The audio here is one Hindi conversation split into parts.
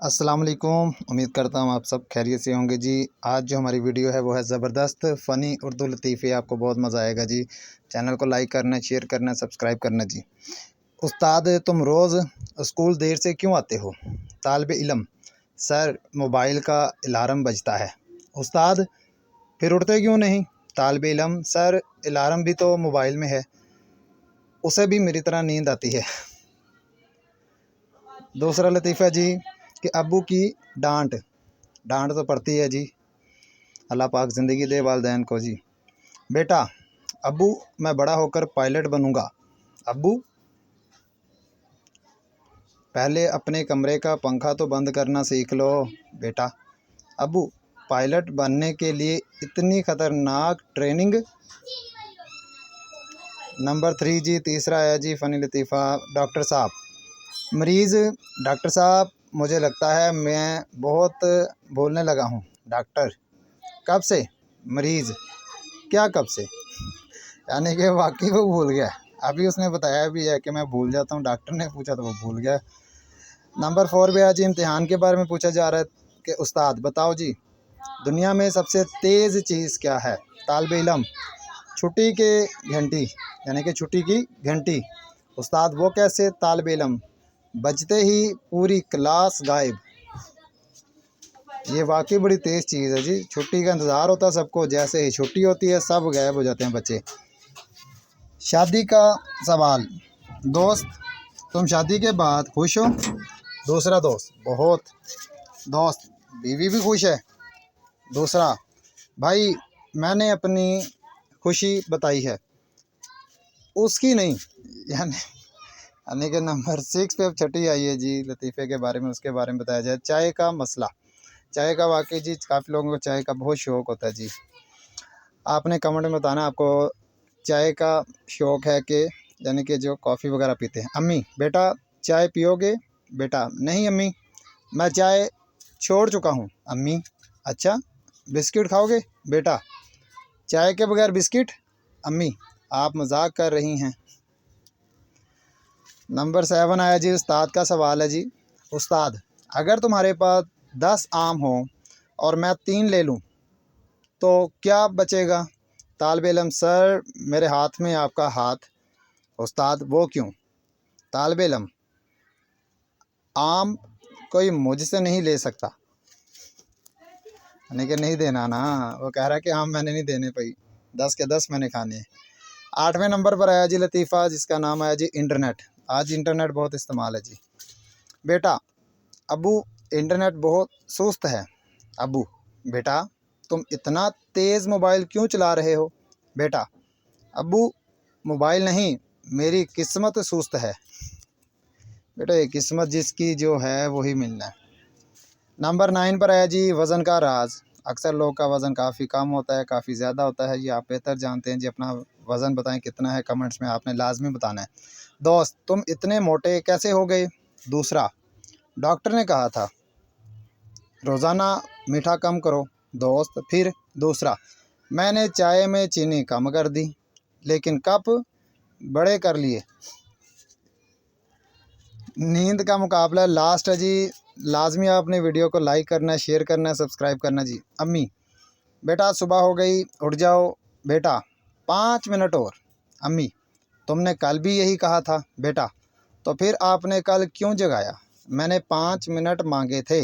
अस्सलाम वालेकुम। उम्मीद करता हूँ आप सब खैरियत से होंगे जी। आज जो हमारी वीडियो है वो है ज़बरदस्त फ़नी उर्दू लतीफ़े। आपको बहुत मज़ा आएगा जी। चैनल को लाइक करना, शेयर करना, सब्सक्राइब करना जी। उस्ताद तुम रोज़ स्कूल देर से क्यों आते हो? तालिब इल्म: सर मोबाइल का अलार्म बजता है। उस्ताद फिर उठते क्यों नहीं? तालिब इल्म: सर अलार्म भी तो मोबाइल में है, उसे भी मेरी तरह नींद आती है। दूसरा लतीफ़ा जी कि अब्बू की डांट डांट तो पड़ती है जी। अल्लाह पाक ज़िंदगी दे वालिदैन को जी। बेटा: अब्बू मैं बड़ा होकर पायलट बनूंगा। अब्बू पहले अपने कमरे का पंखा तो बंद करना सीख लो। बेटा: अब्बू पायलट बनने के लिए इतनी ख़तरनाक ट्रेनिंग। नंबर 3 जी, तीसरा है जी फ़नी लतीफ़ा। डॉक्टर साहब: मरीज़: डॉक्टर साहब मुझे लगता है मैं बहुत बोलने लगा हूँ। डॉक्टर: कब से? मरीज़: क्या कब से? यानी कि वाकई वो भूल गया। अभी उसने बताया भी है कि मैं भूल जाता हूँ, डॉक्टर ने पूछा तो वो भूल गया। नंबर 4 पे आज इम्तिहान के बारे में पूछा जा रहा है कि उस्ताद बताओ जी, दुनिया में सबसे तेज़ चीज़ क्या है? तालिब इल्म: छुट्टी के घंटी, यानी कि छुट्टी की घंटी। उस्ताद वो कैसे? तालिब इल्म: बजते ही पूरी क्लास गायब। ये वाकई बड़ी तेज़ चीज़ है जी। छुट्टी का इंतज़ार होता है सबको, जैसे ही छुट्टी होती है सब गायब हो जाते हैं बच्चे। शादी का सवाल: दोस्त तुम शादी के बाद खुश हो? दूसरा दोस्त: बहुत। दोस्त: बीवी भी खुश है? दूसरा: भाई मैंने अपनी खुशी बताई है, उसकी नहीं। यानी यानी कि नंबर 6 पे अब छठी आई है जी लतीफ़े के बारे में, उसके बारे में बताया जाए। चाय का मसला। चाय का वाकई जी काफ़ी लोगों को चाय का बहुत शौक़ होता है जी। आपने कमेंट में बताना आपको चाय का शौक़ है कि यानी कि जो कॉफ़ी वगैरह पीते हैं। अम्मी: बेटा चाय पियोगे? बेटा: नहीं अम्मी, मैं चाय छोड़ चुका हूँ। अम्मी: अच्छा, बिस्किट खाओगे? बेटा: चाय के बगैर बिस्किट? अम्मी: आप मजाक कर रही हैं। नंबर 7 आया जी, उस्ताद का सवाल है जी। उस्ताद अगर तुम्हारे पास 10 आम हो और मैं 3 ले लूँ तो क्या बचेगा? तालिब इल्म: सर मेरे हाथ में आपका हाथ। उस्ताद वो क्यों? तालिब इल्म: आम कोई मुझसे नहीं ले सकता। यानी कि नहीं देना ना, वो कह रहा है कि आम मैंने नहीं देने भाई, 10 के 10 मैंने खाने हैं। 8वें नंबर पर आया जी लतीफ़ा, जिसका नाम आया जी इंटरनेट। आज इंटरनेट बहुत इस्तेमाल है जी। बेटा: अब्बू इंटरनेट बहुत सुस्त है। अब्बू: बेटा तुम इतना तेज़ मोबाइल क्यों चला रहे हो? बेटा: अब्बू मोबाइल नहीं, मेरी किस्मत सुस्त है। बेटा ये किस्मत जिसकी जो है वही मिलना है। नंबर 9 पर आया जी वज़न का राज। अक्सर लोग का वज़न काफ़ी कम होता है, काफ़ी ज़्यादा होता है। ये आप बेहतर जानते हैं जी। अपना वज़न बताएं कितना है, कमेंट्स में आपने लाजमी बताना है। दोस्त तुम इतने मोटे कैसे हो गए? दूसरा: डॉक्टर ने कहा था रोज़ाना मीठा कम करो। दोस्त फिर? दूसरा: मैंने चाय में चीनी कम कर दी, लेकिन कप बड़े कर लिए। नींद का मुकाबला लास्ट है जी। लाजमी आपने वीडियो को लाइक करना है, शेयर करना है, सब्सक्राइब करना जी। अम्मी: बेटा सुबह हो गई, उठ जाओ। बेटा: 5 मिनट और। अम्मी: तुमने कल भी यही कहा था। बेटा: तो फिर आपने कल क्यों जगाया? मैंने 5 मिनट मांगे थे।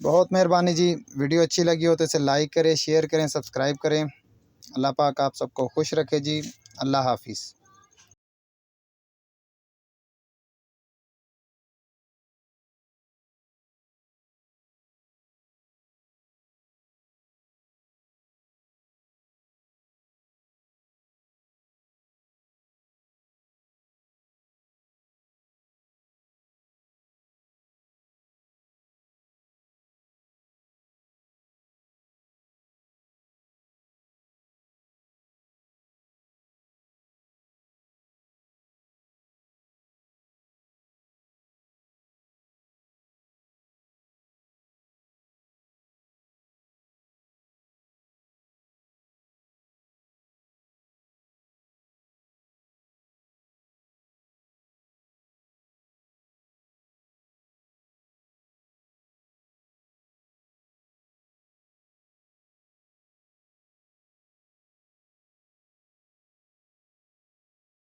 बहुत मेहरबानी जी। वीडियो अच्छी लगी हो तो इसे लाइक करें, शेयर करें, सब्सक्राइब करें। अल्लाह पाक आप सबको खुश रखे जी। अल्लाह हाफिज़।